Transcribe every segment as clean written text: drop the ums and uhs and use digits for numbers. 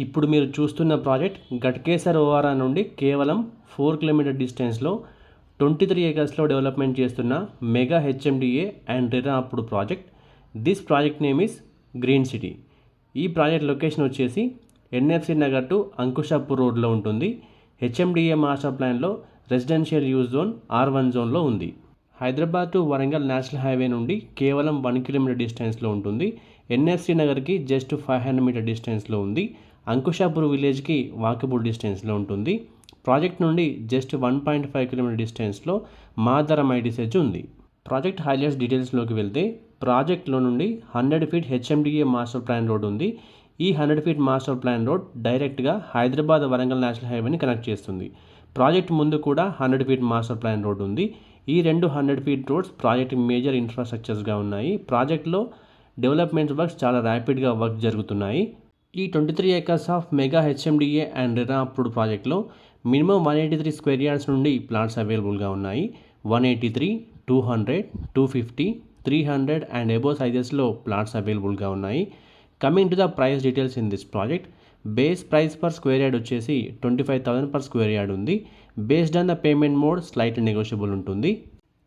ఇప్పుడు మీరు చూస్తున్న ప్రాజెక్ట్ గట్కేసర్ ఓఆర్ఆర్ నుండి కేవలం 4 కిలోమీటర్ డిస్టెన్స్లో 23 ఏకర్స్లో డెవలప్మెంట్ చేస్తున్న మెగా హెచ్ఎండిఏ అండ్ రెరా అప్పుడు project. This project name is green city. ఈ ప్రాజెక్ట్ లొకేషన్ వచ్చేసి ఎన్ఎఫ్సి నగర్ టు అంకుషాపూర్ రోడ్లో ఉంటుంది. హెచ్ఎండిఏ మాస్టర్ ప్లాన్లో రెసిడెన్షియల్ యూజ్ జోన్ R1 జోన్లో ఉంది. Hyderabad to Warangal national highway నుండి కేవలం 1 కిలోమీటర్ డిస్టెన్స్లో ఉంటుంది. ఎన్ఎఫ్సి నగర్కి జస్ట్ 500 మీటర్ డిస్టెన్స్లో ఉంది. అంకుషాపూర్ విలేజ్కి వాకబుల్ డిస్టెన్స్లో ఉంటుంది. ప్రాజెక్ట్ నుండి జస్ట్ 1.5 కిలోమీటర్ డిస్టెన్స్లో మాదరం ఐటీసెచ్ ఉంది. ప్రాజెక్ట్ హైలైట్స్ డీటెయిల్స్లోకి వెళ్తే ప్రాజెక్ట్లో నుండి 100 feet HMDA master plan road ఉంది. ఈ 100 ఫీట్ మాస్టర్ ప్లాన్ రోడ్ డైరెక్ట్గా హైదరాబాద్ వరంగల్ నేషనల్ హైవేని కనెక్ట్ చేస్తుంది. ప్రాజెక్ట్ ముందు కూడా 100 ఫీట్ మాస్టర్ ప్లాన్ రోడ్ ఉంది. ఈ రెండు 100 ఫీట్ రోడ్స్ ప్రాజెక్ట్ మేజర్ ఇన్ఫ్రాస్ట్రక్చర్స్గా ఉన్నాయి. ప్రాజెక్ట్లో డెవలప్మెంట్ వర్క్స్ చాలా ర్యాపిడ్గా వర్క్ జరుగుతున్నాయి. ఈ 23 acres of mega HMDA and RERA అప్పుడు ప్రాజెక్ట్లో మినిమం 183 స్క్వేర్ యార్డ్స్ నుండి ప్లాట్స్ అవైలబుల్గా ఉన్నాయి. 183, 200, 250, 300 అండ్ అబోవ్ సైజెస్లో ప్లాట్స్ అవైలబుల్గా ఉన్నాయి. Coming to the price details in this project, base price per square yard వచ్చేసి 25,000 పర్ స్క్వేర్ యార్డ్ ఉంది. Based on the payment mode slight negotiable ఉంటుంది.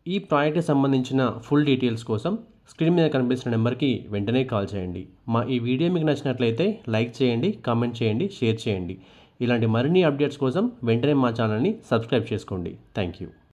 ఈ ప్రాజెక్ట్కి సంబంధించిన ఫుల్ డీటెయిల్స్ కోసం స్క్రీన్ మీద కనిపిస్తున్న నెంబర్కి వెంటనే కాల్ చేయండి. మా ఈ వీడియో మీకు నచ్చినట్లయితే లైక్ చేయండి, కామెంట్ చేయండి, షేర్ చేయండి. ఇలాంటి మరిన్ని అప్డేట్స్ కోసం వెంటనే మా ఛానల్ని సబ్స్క్రైబ్ చేసుకోండి. Thank you.